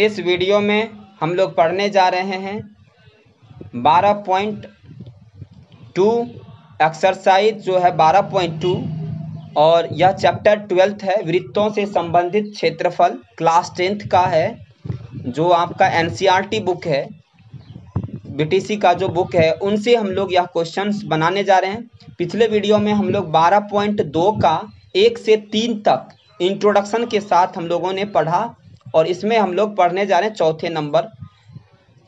इस वीडियो में हम लोग पढ़ने जा रहे हैं 12.2 एक्सरसाइज जो है 12.2 और यह चैप्टर 12 है। वृत्तों से संबंधित क्षेत्रफल क्लास 10th का है, जो आपका एनसीईआरटी बुक है, बीटीसी का जो बुक है, उनसे हम लोग यह क्वेश्चंस बनाने जा रहे हैं। पिछले वीडियो में हम लोग 12.2 का 1 से 3 तक इंट्रोडक्शन के साथ हम लोगों ने पढ़ा और इसमें हम लोग पढ़ने जा रहे हैं चौथे नंबर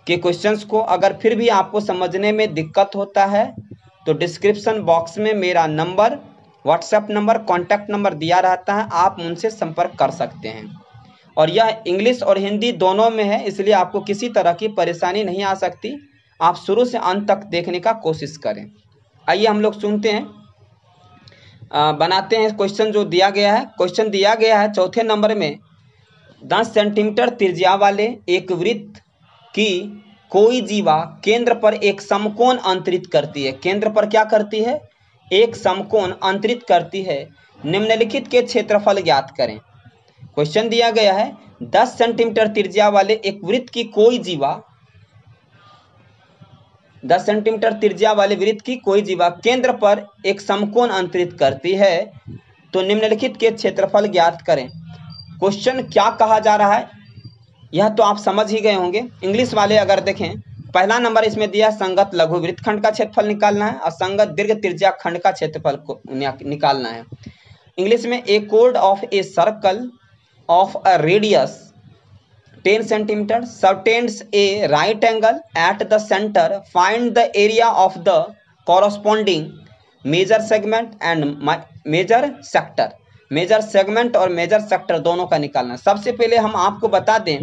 के क्वेश्चंस को। अगर फिर भी आपको समझने में दिक्कत होता है तो डिस्क्रिप्शन बॉक्स में मेरा number, WhatsApp number, contact number दिया रहता है, आप उनसे संपर्क कर सकते हैं। और यह इंग्लिश और हिंदी दोनों में है, इसलिए आपको किसी तरह की परेशानी नहीं आ सकती। आप शुरू से अंत तक देखने का कोशिश करें। आइए हम लोग सुनते हैं, बनाते हैं क्वेश्चन जो दिया गया है। क्वेश्चन दिया गया है चौथे नंबर में, 10 सेंटीमीटर त्रिज्या वाले एक वृत्त की कोई जीवा केंद्र पर एक समकोण अंतरित करती है। केंद्र पर क्या करती है? एक समकोण अंतरित करती है। निम्नलिखित के क्षेत्रफल ज्ञात करें। क्वेश्चन दिया गया है 10 सेंटीमीटर त्रिज्या वाले एक वृत्त की कोई जीवा, 10 सेंटीमीटर त्रिज्या वाले वृत्त की कोई जीवा केंद्र पर एक समकोण अंतरित करती है, तो निम्नलिखित के क्षेत्रफल ज्ञात करें। क्वेश्चन क्या कहा जा रहा है यह तो आप समझ ही गए होंगे। इंग्लिश वाले अगर देखें, पहला नंबर इसमें दिया संगत लघु वृत्त खंड का क्षेत्रफल निकालना है और संगत दीर्घ त्रिज्या खंड का क्षेत्रफल को निकालना है। इंग्लिश में ए कोड of a circle of a radius 10 centimetre subtends a right angle at the centre, find the area of the corresponding major segment and major sector. Major segment और मेजर सेक्टर दोनों का निकालना। सबसे पहले हम आपको बता दें,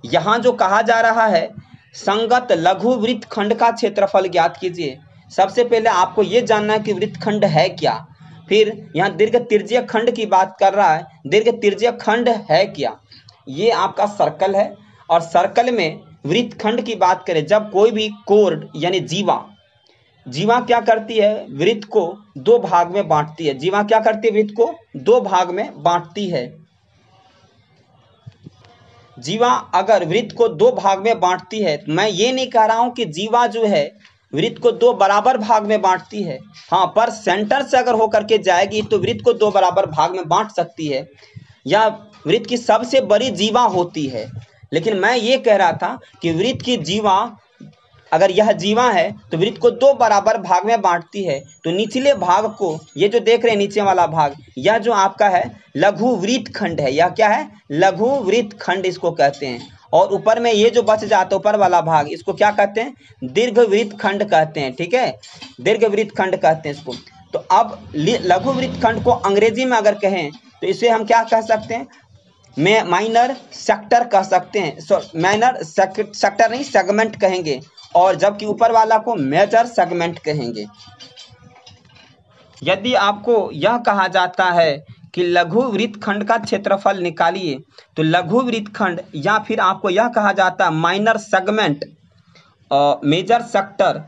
यहाँ जो कहा जा रहा है संगत लघु वृत्त खंड का क्षेत्रफल ज्ञात कीजिए। सबसे पहले आपको ये जानना है कि वृत्त खंड है क्या। फिर यहाँ दीर्घ त्रिज्यीय खंड की बात कर रहा है, दीर्घ त्रिज्यीय खंड है क्या। ये आपका सर्कल है और सर्कल में वृत्त खंड की बात करें, जब कोई भी कोर्ड यानी जीवा क्या करती है, वृत्त को 2 भाग में बांटती है। जीवा क्या करती है, वृत्त को 2 भाग में बांटती है। जीवा अगर वृत्त को 2 भाग में बांटती है, तो मैं ये नहीं कह रहा हूं कि जीवा जो है वृत्त को 2 बराबर भाग में बांटती है। हाँ, पर सेंटर से अगर होकर के जाएगी तो वृत्त को 2 बराबर भाग में बांट सकती है, या वृत्त की सबसे बड़ी जीवा होती है। लेकिन मैं ये कह रहा था कि वृत्त की जीवा, अगर यह जीवा है तो वृत्त को 2 बराबर भाग में बांटती है, तो निचले भाग को, ये जो देख रहे हैं नीचे वाला भाग, यह जो आपका है लघु वृत्त खंड है। यह क्या है? लघु वृत्त खंड इसको कहते हैं। और ऊपर में ये जो बच जाता है ऊपर वाला भाग, इसको क्या कहते हैं? दीर्घ वृत्त खंड कहते हैं। ठीक है, दीर्घ वृत्त खंड कहते हैं इसको। तो अब लघु वृत्त खंड को अंग्रेजी में अगर कहें तो इसे हम क्या कह सकते हैं? माइनर सेक्टर कह सकते हैं। माइनर सेक्टर नहीं, सेगमेंट कहेंगे, और जबकि ऊपर वाला को मेजर सेगमेंट कहेंगे। यदि आपको यह कहा जाता है कि लघु वृत्त खंड का क्षेत्रफल निकालिए, तो लघु वृत्त खंड, या फिर आपको यह कहा जाता है माइनर सेगमेंट, मेजर सेक्टर।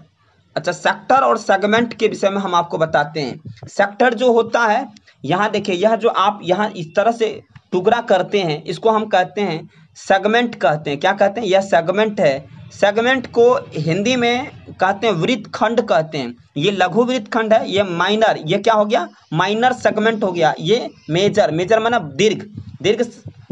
अच्छा, सेक्टर और सेगमेंट के विषय में हम आपको बताते हैं। सेक्टर जो होता है, यहाँ देखिए, यह जो आप यहाँ इस तरह से टुकड़ा करते हैं, इसको हम कहते हैं सेगमेंट कहते हैं। क्या कहते हैं? यह सेगमेंट है। सेगमेंट को हिंदी में कहते हैं वृत्त खंड कहते हैं। ये लघु वृत्त खंड है, ये माइनर, ये क्या हो गया? माइनर सेगमेंट हो गया। ये मेजर मतलब दीर्घ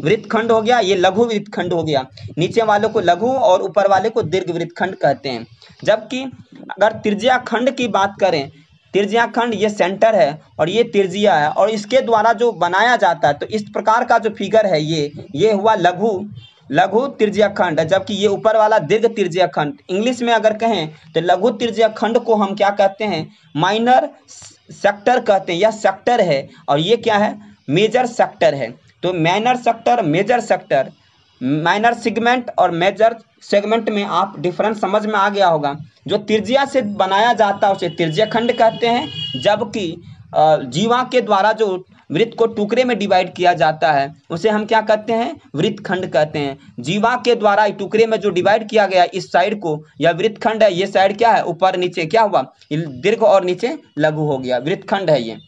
वृत्त खंड हो गया। ये लघु वृत्त खंड हो गया। नीचे वाले को लघु और ऊपर वाले को दीर्घ वृत्त खंड कहते हैं। जबकि अगर त्रिज्या खंड की बात करें, त्रिज्या खंड ये सेंटर है और ये त्रिज्या है, और इसके द्वारा जो बनाया जाता है, तो इस प्रकार का जो फिगर है ये हुआ लघु त्रिज्या खंड, जबकि ये ऊपर वाला दीर्घ त्रिज्या खंड। इंग्लिश में अगर कहें तो लघु त्रिज्या खंड को हम क्या कहते हैं? माइनर सेक्टर कहते हैं। यह सेक्टर है और ये क्या है? मेजर सेक्टर है। तो minor sector, major sector, minor segment और मेजर सेगमेंट में आप डिफरेंस समझ में आ गया होगा। जो त्रिज्या से बनाया जाता है उसे त्रिज्या खंड कहते हैं, जबकि जीवा के द्वारा जो वृत्त को टुकड़े में डिवाइड किया जाता है उसे हम क्या कहते हैं? वृत्त खंड कहते हैं। जीवा के द्वारा टुकड़े में जो डिवाइड किया गया इस साइड को, यह वृत्त खंड है। ये साइड क्या है? ऊपर नीचे क्या हुआ? दीर्घ और नीचे लघु हो गया, वृत्त खंड है ये,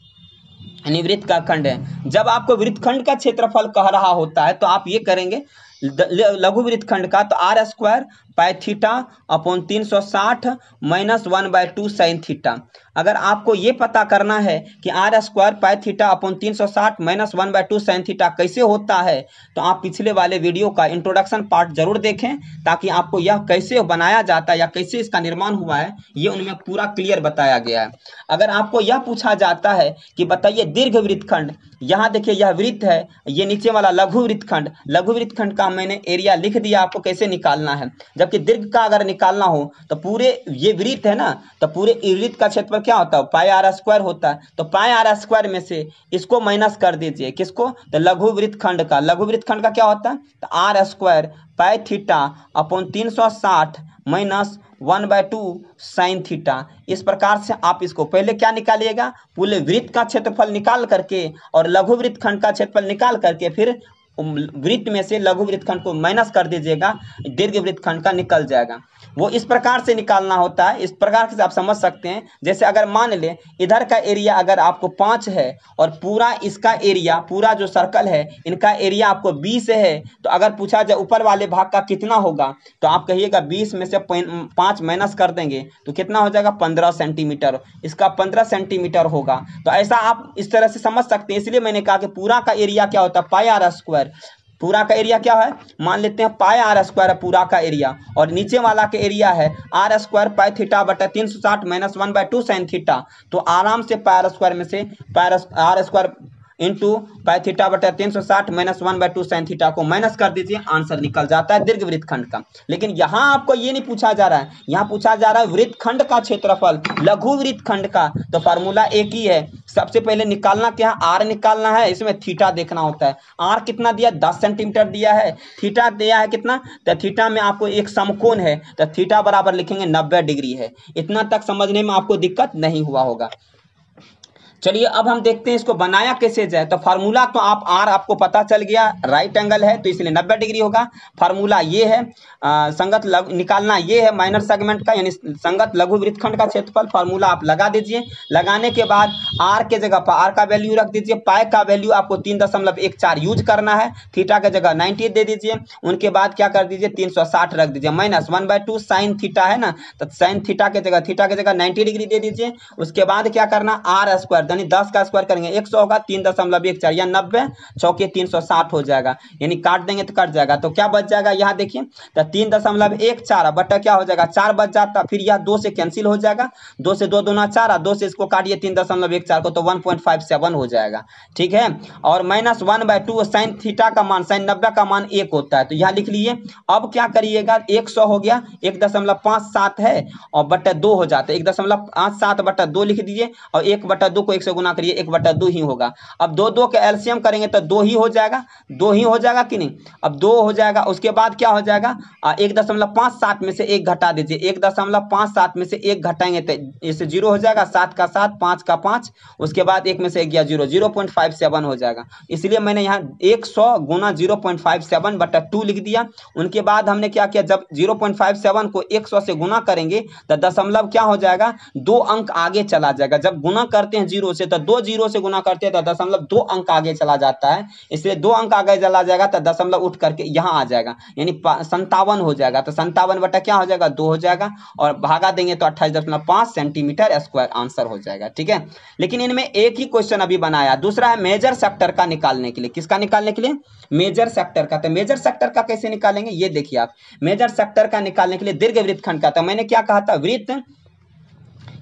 यानी वृत्त का खंड है। जब आपको वृत्त खंड का क्षेत्रफल कह रहा होता है तो आप ये करेंगे, लघु वृत्तखंड का, तो R square pi theta upon 360 minus 1/2 sine theta. अगर आपको ये पता करना है कि R square pi theta upon 360 minus 1/2 sine theta कैसे होता है, तो आप पिछले वाले वीडियो का इंट्रोडक्शन पार्ट जरूर देखें, ताकि आपको यह कैसे बनाया जाता है या कैसे इसका निर्माण हुआ है ये उनमें पूरा क्लियर बताया गया है। अगर आपको यह पूछा जाता है कि बताइए दीर्घ वृत्तखंड, यहाँ देखिए यह वृत्त है, ये नीचे वाला लघु वृत्तखंड, लघु वृत्तखंड का मैंने एरिया लिख दिया, आपको कैसे निकालना है। जबकि दीर्घ का अगर निकालना हो तो पूरे ये वृत्त है ना, तो पूरे वृत्त का क्षेत्रफल क्या होता है, पाई आर स्क्वायर होता है। तो पाई आर स्क्वायर में से इसको माइनस कर दीजिए, किसको, तो लघु वृत्तखंड का। लघु वृत्तखंड का क्या होता है, तो R square pi theta upon 360 minus 1/2 sine theta. इस प्रकार से आप इसको पहले क्या निकालिएगा, पूरे वृत्त का क्षेत्रफल निकाल करके और लघु वृत्तखंड का क्षेत्रफल निकाल करके फिर वृत्त में से लघु वृत्तखंड को माइनस कर दीजिएगा, दीर्घ वृत्तखंड का निकल जाएगा। वो इस प्रकार से निकालना होता है, इस प्रकार से आप समझ सकते हैं। जैसे अगर मान ले इधर का एरिया अगर आपको 5 है और पूरा इसका एरिया, पूरा जो सर्कल है इनका एरिया आपको 20 है, तो अगर पूछा जाए ऊपर वाले भाग का कितना होगा, तो आप कहिएगा 20 में से 5 माइनस कर देंगे तो कितना हो जाएगा, 15 सेंटीमीटर। इसका 15 सेंटीमीटर होगा। तो ऐसा आप इस तरह से समझ सकते हैं। इसलिए मैंने कहा कि पूरा का एरिया क्या होता है, पाई आर स्क्वायर। पूरा का एरिया क्या है, मान लेते हैं पाई आर स्क्वायर है पूरा का एरिया, और नीचे वाला का एरिया है आर स्क्वायर पाई थीटा बटा 360 माइनस 1/2 साइन थीटा। तो आराम से पाई आर स्क्वायर में से pi R square into pi theta बटा 360 माइनस 1/2 साइन थीटा को माइनस कर दीजिए, आंसर निकल जाता है दीर्घ वृत्तखंड का। लेकिन यहाँ आपको ये नहीं पूछा जा रहा है, यहाँ पूछा जा रहा है वृत्तखंड का क्षेत्रफल, लघु वृत्तखंड का। तो फार्मूला एक ही है, सबसे पहले निकालना क्या है, आर निकालना है, इसमें थीटा देखना होता है। आर कितना दिया, 10 सेंटीमीटर दिया है, थीटा दिया है कितना, तो थीटा में आपको एक समकोण है, तो थीटा बराबर लिखेंगे 90 डिग्री है। इतना तक समझने में आपको दिक्कत नहीं हुआ होगा। चलिए अब हम देखते हैं इसको बनाया कैसे जाए। तो फार्मूला तो आप आर आपको पता चल गया, राइट एंगल है तो इसलिए 90 डिग्री होगा। फार्मूला ये है, संगत निकालना ये है माइनर सेगमेंट का, यानी संगत लघु वृत्तखंड का क्षेत्रफल। फार्मूला आप लगा दीजिए, लगाने के बाद आर के जगह पर आर का वैल्यू रख दीजिए, पाई का वैल्यू आपको 3.14 यूज करना है, थीटा के जगह 90 दे दीजिए। उनके बाद क्या कर दीजिए, 360 रख दीजिए, माइनस 1/2 साइन थीटा है ना, तो साइन थीटा के जगह 90 डिग्री दे दीजिए। उसके बाद क्या करना, आर स्क्वायर यानी 10 का स्क्वायर करेंगे 100 होगा, 3.14 या 90 चौके 360 हो जाएगा, यानी काट देंगे तो कट जाएगा। तो क्या बच जाएगा, यहाँ देखिए, तो 3.14 बटा क्या हो जाएगा, 4 बच जाता, फिर यह 2 से कैंसिल हो जाएगा, 2 से 2 दूना 4, 2 से इसको काटिए 3.14 को, तो 1.57 हो जाएगा। ठीक है, और माइनस 1/2 साइन थीटा का मान, साइन 90 का मान 1 होता है, तो यहाँ लिख लिए। अब क्या करिएगा, 100 हो गया, 1.57 है और बटा 2 हो जाता है, 1.57 बटा 2 लिख दीजिए, और 1/2 को 1 से गुना करिए, 1/2 ही होगा। अब 2 के एलसीएम करेंगे तो 2 ही हो जाएगा, 2 ही हो जाएगा कि नहीं, अब 2 हो जाएगा। उसके बाद क्या हो जाएगा, 1.57 में से 1 घटा दीजिए, 1.57 में से 1 घटाएंगे तो इससे 0 हो जाएगा, 7 का 7, 5 का 5, उसके बाद 1 में से 1 गया 0, 0.57 हो जाएगा। इसलिए मैंने यहाँ 100 गुना 0.57 बटा 2 लिख दिया। उनके बाद हमने क्या किया, जब 0.57 को 100 से गुना करेंगे तो दशमलव क्या हो जाएगा, 2 अंक आगे चला जाएगा। जब गुना करते हैं 0 से तो 2 0 से गुना करते हैं तो दशमलव 2 अंक आगे चला जाता है, इसलिए 2 अंक आगे चला जाएगा तो दशमलव उठ करके यहाँ आ जाएगा, यानी 57 हो जाएगा। तो 57 बटा क्या हो जाएगा, 2 हो जाएगा, और भागा देंगे तो 28.5 सेंटीमीटर स्क्वायर आंसर हो जाएगा। ठीक है, लेकिन इनमें एक ही क्वेश्चन अभी बनाया, दूसरा है मेजर सेक्टर का निकालने के लिए। किसका निकालने के लिए, मेजर सेक्टर का। तो मेजर सेक्टर का कैसे निकालेंगे, ये देखिए आप, मेजर सेक्टर का निकालने के लिए दीर्घ वृत्तखंड का, तो मैंने क्या कहा था, वृत्त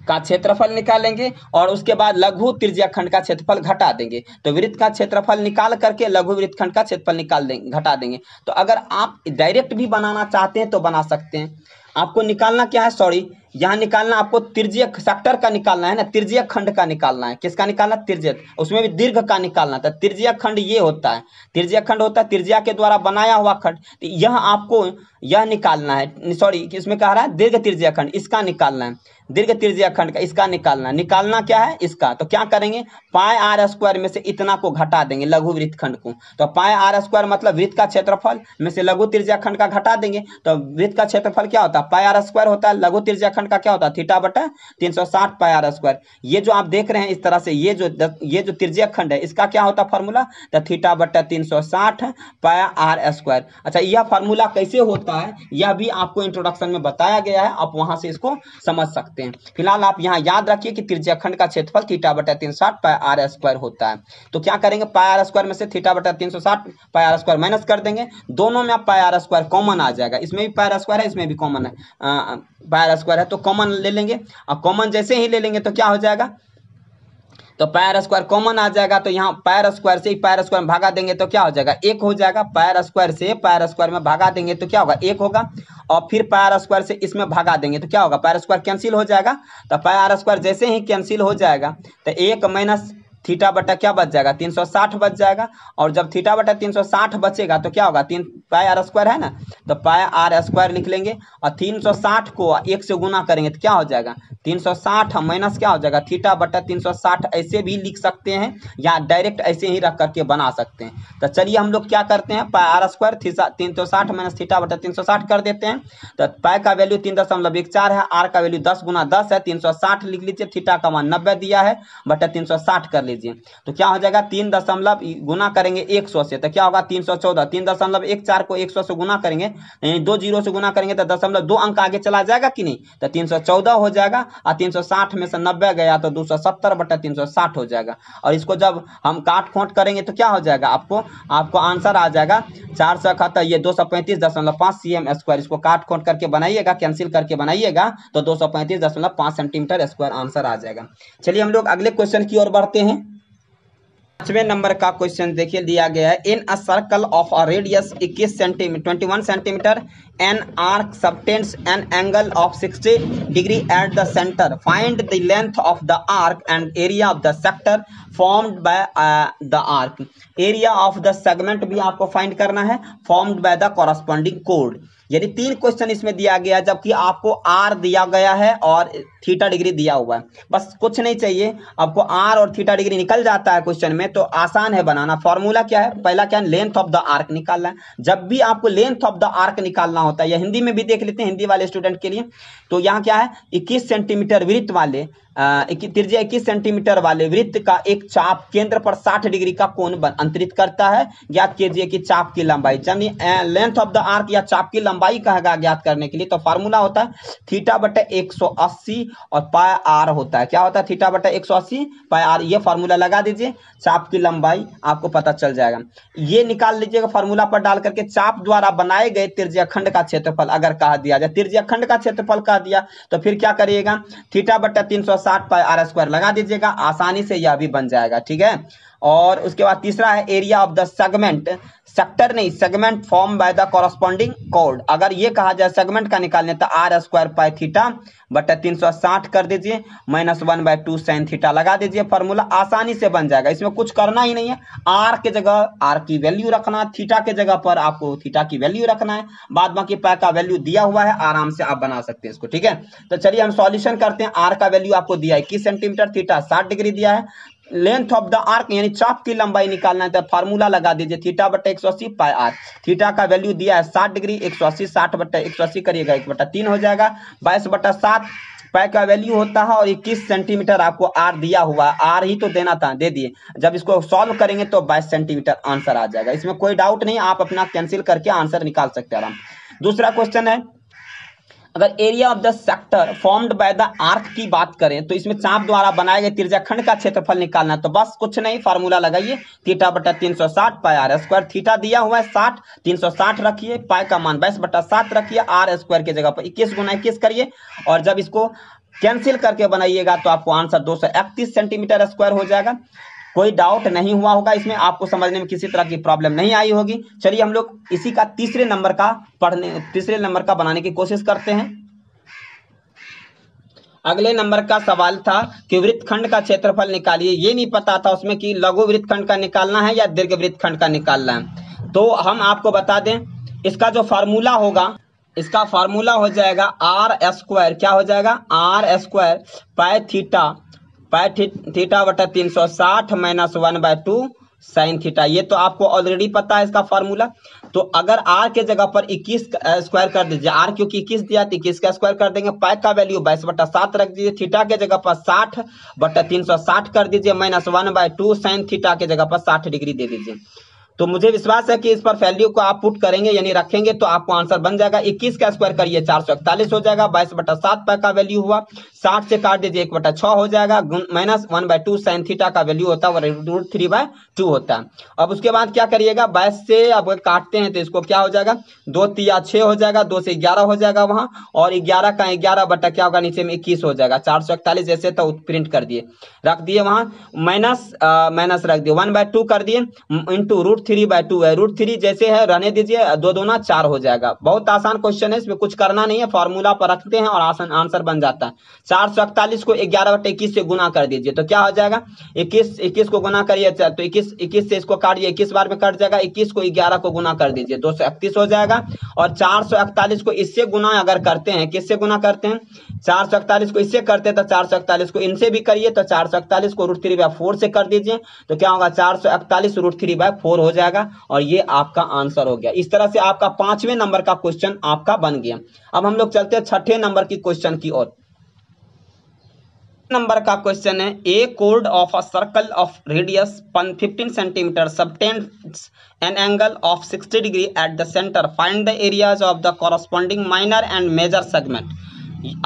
का क्षेत्रफल निकालेंगे और उसके बाद लघु त्रिज्याखंड का क्षेत्रफल घटा देंगे। तो वृत्त का क्षेत्रफल निकाल करके लघु वृत्तखंड का क्षेत्रफल निकाल देंगे, घटा देंगे। तो अगर आप डायरेक्ट भी बनाना चाहते हैं तो बना सकते हैं। आपको निकालना क्या है, सॉरी, यहाँ निकालना आपको त्रिज्यक सेक्टर का निकालना है ना, त्रिज्यक खंड का निकालना है। किसका निकालना, त्रिज्यक, उसमें भी दीर्घ का निकालना था। त्रिज्यक खंड ये होता है, त्रिज्यक खंड होता है त्रिज्या के द्वारा बनाया हुआ खंड। तो यह आपको यह निकालना है, सॉरी इसमें कह रहा है दीर्घ त्रिज्या खंड, इसका निकालना है, दीर्घ त्रिज्या खंड का इसका निकालना क्या है इसका। तो क्या करेंगे, पाई आर स्क्वायर में से इतना को घटा देंगे लघु वृत्त खंड को। तो पाई आर स्क्वायर मतलब वृत्त का क्षेत्रफल में से लघु त्रिज्या खंड का घटा देंगे। तो वृत्त का क्षेत्रफल क्या होता है, पाई आर स्क्वायर होता है, लघु त्रिज्या खंड का क्या होता है थीटा बटा 360 पाई आर स्क्वायर। ये जो आप देख रहे हैं इस तरह से, ये जो त्रिज्यक खंड है इसका क्या होता है फार्मूला, तो थीटा बटा 360 पाई आर स्क्वायर। अच्छा, यह फार्मूला कैसे होता है यह भी आपको इंट्रोडक्शन में बताया गया है, आप वहां से इसको समझ सकते हैं। फिलहाल आप यहाँ याद रखिए कि त्रिज्यक खंड का क्षेत्रफल थीटा बटा 360 पाई आर स्क्वायर होता है। तो क्या करेंगे, पाई आर स्क्वायर में से थीटा बटा 360 पाई आर स्क्वायर माइनस कर देंगे, दोनों में आप पाई आर स्क्वायर कॉमन आ जाएगा, इसमें भी पाई आर स्क्वायर है इसमें भी कॉमन है, पाई आर स्क्वायर है तो कॉमन ले लेंगे। और कॉमन जैसे ही ले लेंगे तो क्या हो जाएगा, तो पाई आर स्क्वायर कॉमन आ जाएगा, तो यहाँ पाई आर स्क्वायर से पाई आर स्क्वायर में भागा देंगे तो क्या हो जाएगा 1 हो जाएगा, पाई आर स्क्वायर से पाई आर स्क्वायर में भागा देंगे तो क्या होगा 1 होगा, और फिर पाई आर स्क्वायर से इसमें भागा देंगे तो क्या होगा पाई आर स्क्वायर कैंसिल हो जाएगा। तो पाई आर स्क्वायर जैसे ही कैंसिल हो जाएगा तो 1 माइनस थीटा बटा क्या बच जाएगा 360 बच जाएगा, और जब थीटा बटा 360 बचेगा तो क्या होगा 3 पाई आर स्क्वायर है ना, तो पाई आर स्क्वायर लिख लेंगे, और 360 को 1 से गुना करेंगे तो क्या हो जाएगा 360 माइनस क्या हो जाएगा थीटा बटा 360, ऐसे भी लिख सकते हैं या डायरेक्ट ऐसे ही रख करके बना सकते हैं। तो चलिए हम लोग क्या करते हैं, पाई आर स्क्वायर 360 माइनस थीटा बटा 360 कर देते हैं। तो पाई का वैल्यू 3.14 है, आर का वैल्यू 10 गुना 10 है, 360 लिख लीजिए, थीटा का मान 90 दिया है बटा 360 कर लीजिए, तो क्या हो जाएगा 3 दशमलव गुना करेंगे 100 से तो क्या होगा 314, 3.14 को 100 से गुना करेंगे यानी 2 जीरो से गुना करेंगे तो 0.2 अंक आगे चला जाएगा कि नहीं, तो 314 हो जाएगा, और 360 में से 90 गया तो 270 बटा 360 हो जाएगा। और इसको जब हम काट खोट करेंगे तो क्या हो जाएगा, आपको आंसर आ जाएगा 471, ये 235.5 cm स्क्वायर, इसको काट खोट करके बनाइएगा, कैंसिल करके बनाइएगा तो 235.5 सेंटीमीटर स्क्वायर आंसर आ जाएगा। चलिए हम लोग अगले क्वेश्चन की ओर बढ़ते हैं। 5वें नंबर का क्वेश्चन देखिए दिया गया है, in a circle of a radius 21 centimetre 21 centimetre an arc subtends an angle of 60 degree at the centre, find the length of the arc and area of the sector formed by the arc. Area of the segment भी आपको find करना है, formed by the corresponding कोड। यदि 3 question इसमें दिया गया जबकि आपको आर दिया गया है और थीटा डिग्री दिया हुआ है, बस कुछ नहीं चाहिए आपको, आर और थीटा डिग्री निकल जाता है क्वेश्चन में तो आसान है बनाना। फॉर्मूला क्या है, पहला क्या है लेंथ ऑफ द आर्क निकालना है। जब भी आपको लेंथ ऑफ द आर्क निकालना होता है, या हिंदी में भी देख लेते हैं हिंदी वाले स्टूडेंट के लिए, तो यहाँ क्या है 21 सेंटीमीटर वृत्त वाले त्रिज्या 21 सेंटीमीटर वाले वृत्त का एक चाप केंद्र पर 60 डिग्री का कोण अंतरित करता है। ज्ञात कीजिए कि चाप की लंबाई, लेंथ ऑफ द आर्क या चाप की लंबाई कहेगा ज्ञात करने के लिए, तो फार्मूला होता है थीटा बटे 180 और पाई आर होता है, क्या होता है थीटा बटे 180 पाई आर। ये फार्मूला लगा दीजिए, चाप की लंबाई आपको पता चल जाएगा। ये निकाल लीजिएगा फार्मूला पर डाल करके, चाप द्वारा बनाए गए त्रिज्या खंड का क्षेत्रफल अगर कहा दिया जाए, त्रिज्या खंड का क्षेत्रफल कह दिया तो फिर क्या करिएगा थीटा बटा 360 पाई आर स्क्वायर लगा दीजिएगा, आसानी से यह भी बन जाएगा, ठीक है। और उसके बाद तीसरा है area of the segment, sector नहीं segment form by the corresponding कोड। अगर ये कहा जाए सेगमेंट का निकालने तो आर स्क्वायर पाई थीटा बटा 360 कर दीजिए माइनस 1/2 साइन थीटा लगा दीजिए, फॉर्मूला आसानी से बन जाएगा। इसमें कुछ करना ही नहीं है, आर के जगह आर की वैल्यू रखना, थीटा के जगह पर आपको थीटा की वैल्यू रखना है, बाद बाकी पाई का वैल्यू दिया हुआ है, आराम से आप बना सकते हैं इसको, ठीक है। तो चलिए हम सॉल्यूशन करते हैं। आर का वैल्यू आपको दिया है 21 सेंटीमीटर, थीटा 60 डिग्री दिया है, लेंथ ऑफ द आर्क यानी चाप की लंबाई निकालना है तो फार्मूला लगा दीजिए थीटा बटा 180 पाई आर। थीटा का वैल्यू दिया है 60 डिग्री, 180 60 बटा 180 करिएगा 1/3 हो जाएगा, 22/7 पाई का वैल्यू होता है, और 21 सेंटीमीटर आपको आर दिया हुआ है, आर ही तो देना था दे दिए। जब इसको सॉल्व करेंगे तो 22 सेंटीमीटर आंसर आ जाएगा, इसमें कोई डाउट नहीं, आप अपना कैंसिल करके आंसर निकाल सकते हैं आराम। दूसरा क्वेश्चन है, अगर area of the sector formed by the arc की बात करें तो इसमें चाप द्वारा बनाए गए त्रिज्याखंड का क्षेत्रफल निकालना है, तो बस कुछ नहीं फार्मूला लगाइए थीटा बटा 360 पाई आर स्क्वायर। थीटा दिया हुआ है 60, 360 रखिए, पाई का मान 22/7 रखिए, आर स्क्वायर की जगह पर 21 गुना 21 करिए, और जब इसको कैंसिल करके बनाइएगा तो आपको आंसर 231 सेंटीमीटर स्क्वायर हो जाएगा। कोई डाउट नहीं हुआ होगा इसमें, आपको समझने में किसी तरह की प्रॉब्लम नहीं आई होगी। चलिए हम लोग इसी का तीसरे नंबर का बनाने की कोशिश करते हैं। अगले नंबर का सवाल था कि वृत्तखंड का क्षेत्रफल निकालिए। ये नहीं पता था उसमें कि लघु वृत्तखंड का निकालना है या दीर्घ वृत्तखंड का निकालना है, तो हम आपको बता दें इसका जो फार्मूला होगा, इसका फार्मूला हो जाएगा आर स्क्वायर, क्या हो जाएगा आर स्क्वायर पाई थीटा बटा 360 माइनस 1/2 साइन थीटा। ये तो आपको ऑलरेडी पता है इसका फॉर्मूला। तो अगर आर के जगह पर 21 स्क्वायर कर दीजिए, आर क्योंकि 21 दिया तो 21 का स्क्वायर कर देंगे, पाई का वैल्यू 22/7 रख दीजिए, थीटा के जगह पर 60/360 कर दीजिए, -1/2 साइन थीटा के जगह पर 60 डिग्री दे दीजिए। तो मुझे विश्वास है कि इस पर वैल्यू को आप पुट करेंगे यानी रखेंगे तो आपको आंसर बन जाएगा। 21 का स्क्वायर करिए 441 हो जाएगा, 22/7 पाई का वैल्यू हुआ, 60 से काट दीजिए 1/6 हो जाएगा, -1/2 साइन थीटा का वैल्यू होता है √3/2 होता है। अब उसके बाद क्या करिएगा, 22 से अब काटते हैं तो इसको क्या हो जाएगा, 2 तिया 6 हो जाएगा, 2 से 11 हो जाएगा वहां, और 11 का 11 बटा क्या होगा नीचे में 21 हो जाएगा। 441 जैसे तो प्रिंट कर दिए, रख दिए वहां, माइनस रख दिए, 1/2 कर दिए इंटू √3/2 है, √3 जैसे है रहने दीजिए, 2 दूना 4 हो जाएगा। बहुत आसान क्वेश्चन है, इसमें कुछ करना नहीं है, फॉर्मूला पर रखते हैं और आसान आंसर बन जाता है। 441 को 11/21 से गुना कर दीजिए तो क्या हो जाएगा, 21 को गुना करिए तो 21 से इसको काटिए, 21 बार में कट जाएगा, 21 को 11 को गुना कर दीजिए 231 हो जाएगा। और 441 को इससे गुना अगर करते हैं, किससे गुना करते हैं, 441 को इससे करते हैं तो 441 को इनसे भी करिए, तो 441 को √3/4 से कर दीजिए तो क्या होगा, 441 √3/4 हो जाएगा, और ये आपका आंसर हो गया। इस तरह से आपका 5वें नंबर का क्वेश्चन आपका बन गया। अब हम लोग चलते हैं 6ठे नंबर की क्वेश्चन की ओर। नंबर का क्वेश्चन है, ए कोड of a circle of radius 15 centimetre subtends an angle of 60 degree at the centre, find the areas of the corresponding minor and major segment.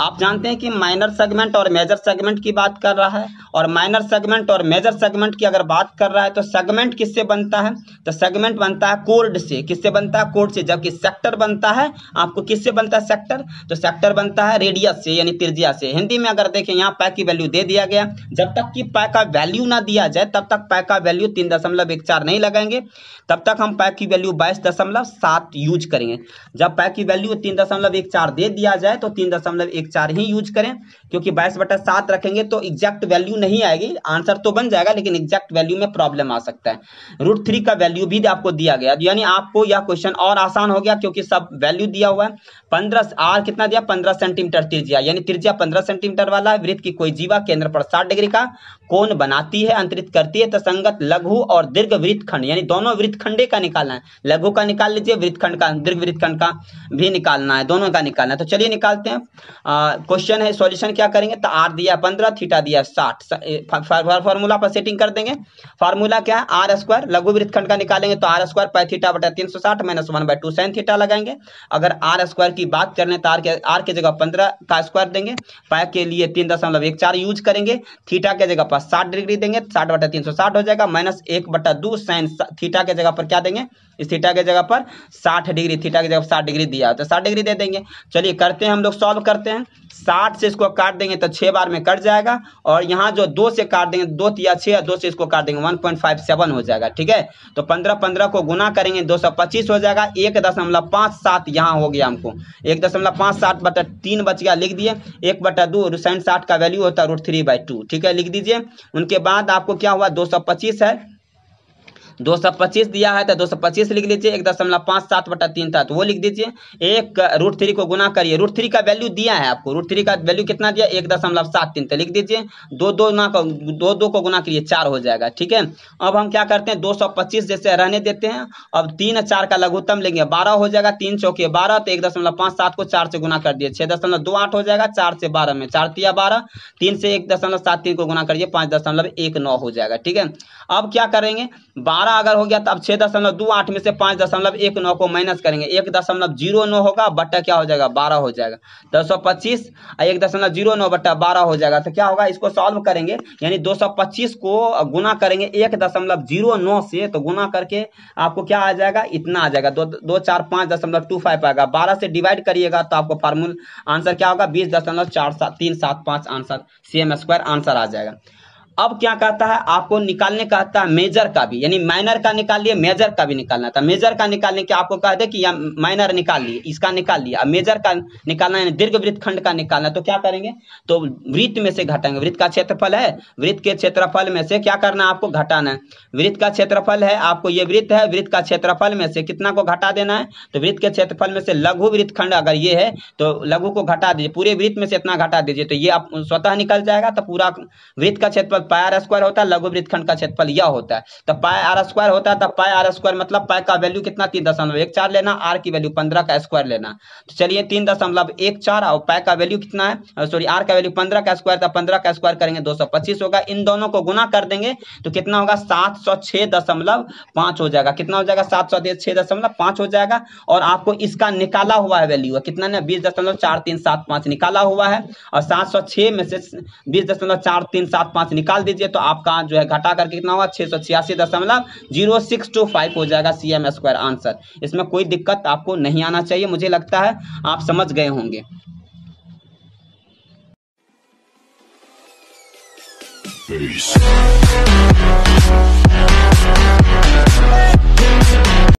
आप जानते हैं कि माइनर सेगमेंट और मेजर सेगमेंट की बात कर रहा है, और माइनर सेगमेंट और मेजर सेगमेंट की अगर बात कर रहा है तो सेगमेंट किससे बनता है, तो सेगमेंट बनता है कोड से। किससे बनता है, कोड से। जबकि सेक्टर बनता है आपको किससे बनता है, सेक्टर, तो सेक्टर बनता है रेडियस से यानी त्रिज्या से। हिंदी में अगर देखें यहाँ पाई की वैल्यू दे दिया गया, जब तक कि पाई का वैल्यू ना दिया जाए तब तक पाई का वैल्यू 3.14 नहीं लगाएंगे, तब तक हम पाई की वैल्यू 22.7 यूज करेंगे। जब पाई की वैल्यू 3.14 दे दिया जाए तो 3.14 ही यूज करें, क्योंकि 22/7 रखेंगे तो एग्जैक्ट वैल्यू नहीं आएगी, आंसर तो बन जाएगा लेकिन एग्जैक्ट वैल्यू में प्रॉब्लम आ सकता है। √3 का वैल्यू भी आपको दिया गया, यानी आपको यह क्वेश्चन और आसान हो गया क्योंकि सब वैल्यू दिया हुआ है। 15 आर कितना दिया, 15 सेंटीमीटर त्रिज्या, यानी त्रिज्या 15 सेंटीमीटर वाला है। वृत्त की कोई जीवा केंद्र पर 60 डिग्री का कोण बनाती है, अंतरित करती है, तो संगत लघु और दीर्घ वृत्तखंड, यानी दोनों वृत्तखंडे का निकालना है। लघु का निकाल लीजिए, वृत्तखंड का, दीर्घ वृत्तखंड का भी निकालना है, दोनों का निकालना है। तो चलिए निकालते हैं। क्वेश्चन है, सॉल्यूशन क्या करेंगे, तो आर दिया 15, थीटा दिया 60, फार्मूला पर सेटिंग कर देंगे। फार्मूला क्या है, आर स्क्वायर, लघु वृत्तखंड का निकालेंगे तो आर स्क्वायर पाई थीटा बटा 360 -1/2 साइन थीटा लगाएंगे। अगर आर स्क्वायर की बात करने तो आर के जगह 15 का स्क्वायर देंगे, पाई के लिए 3.14 यूज करेंगे, थीटा के जगह पर 60 डिग्री देंगे, 60/360 हो जाएगा, -1/2 साइन थीटा के जगह पर क्या देंगे, इस थीटा के जगह पर 60 डिग्री, थीटा की जगह 60 डिग्री दिया तो 60 डिग्री दे देंगे। चलिए करते हैं, हम लोग सॉल्व करते हैं। 60 से इसको काट देंगे तो 6 बार में कट जाएगा, और यहाँ जो 2 से काट देंगे, 2 तिया 6, 2 से इसको काट देंगे 1.57 हो जाएगा। ठीक है, तो 15 को गुना करेंगे 225 हो जाएगा, 1.57 यहाँ हो गया हमको, 1.57/3 बच गया, लिख दिए, 1/2 साइन 60 का वैल्यू होता है √3/2। ठीक है, लिख दीजिए। उनके बाद आपको क्या हुआ, 225 है, 225 दिया है तो 225 लिख लीजिए, 1.57/3 था तो वो लिख दीजिए, एक √3 को गुना करिए, √3 का वैल्यू दिया है आपको, √3 का वैल्यू कितना दिया, 1.73 तो लिख दीजिए, 2 को गुना करिए 4 हो जाएगा। ठीक है, अब हम क्या करते हैं, 225 जैसे रहने देते हैं, अब 3 4 का लघुत्तम लेंगे, 12 हो जाएगा, 3 चौके 12, तो 1.57 को 4 से गुना कर दिए, 6.28 हो जाएगा, 4 से 12 में 4 तिया 12, 3 से 1.73 को गुना करिए, 5.19 हो जाएगा। ठीक है, अब क्या करेंगे, 12 अगर हो गया तो अब 6.28 में से 5.19 को माइनस करेंगे, 1.09 होगा बट्टा क्या हो जाएगा, 12 हो जाएगा। 225 1.09 बट्टा 12 हो जाएगा, तो क्या होगा, इसको सॉल्व करेंगे, यानी 225 को गुना करेंगे 1.09 से, तो गुना करके आपको क्या आ जाएगा, इतना आ जाएगा, 245.25 आएगा। 12 से डिवाइड करिएगा तो आपको फार्मूला आंसर क्या होगा, 20.375 आंसर, CM स्क्वायर आंसर आ जाएगा। अब क्या कहता है, आपको निकालने का कहता है मेजर का भी, यानी माइनर का निकाल लिए, मेजर का भी निकालना था। मेजर का निकालने के आपको कह दे कि माइनर निकाल लिए, इसका निकाल लिया, अब मेजर का निकालना है, दीर्घ वृत्तखंड का निकालना, तो क्या करेंगे, तो वृत्त में से घटाएंगे, वृत्त का क्षेत्रफल है, वृत्त के क्षेत्रफल में से क्या करना है, आपको घटाना है। वृत्त का क्षेत्रफल है, आपको ये वृत्त है, वृत्त का क्षेत्रफल में से कितना को घटा देना है, तो वृत्त के क्षेत्रफल में से लघु वृत्तखंड अगर ये है तो लघु को घटा दीजिए, पूरे वृत्त में से इतना घटा दीजिए, तो ये आप स्वतः निकल जाएगा, तो पूरा वृत्त का क्षेत्रफल पाई आर स्क्वायर होता है, लघु वृत्तखंड का क्षेत्रफल यह होता है। तो पाई आर स्क्वायर होता है, तब पाई आर स्क्वायर मतलब पाई का वैल्यू कितना 3.14 लेना, आर की वैल्यू 15 का स्क्वायर लेना। तो चलिए 3.14 और पाई का वैल्यू कितना है, सॉरी आर का वैल्यू 15 का स्क्वायर था, 15 का स्क्वायर करेंगे 225 होगा। इन दोनों को गुना कर देंगे तो कितना होगा 706.5 हो जाएगा। कितना हो जाएगा 706.5 हो जाएगा। और आपको इसका निकाला हुआ है वैल्यू है कितना ने 20.4375 निकाला हुआ है, और 706 में से 20.4375 निकाल दीजिए तो आपका जो है घटा करके कितना होगा 686.0625 हो जाएगा CM स्क्वायर आंसर। इसमें कोई दिक्कत आपको नहीं आना चाहिए, मुझे लगता है आप समझ गए होंगे। Peace.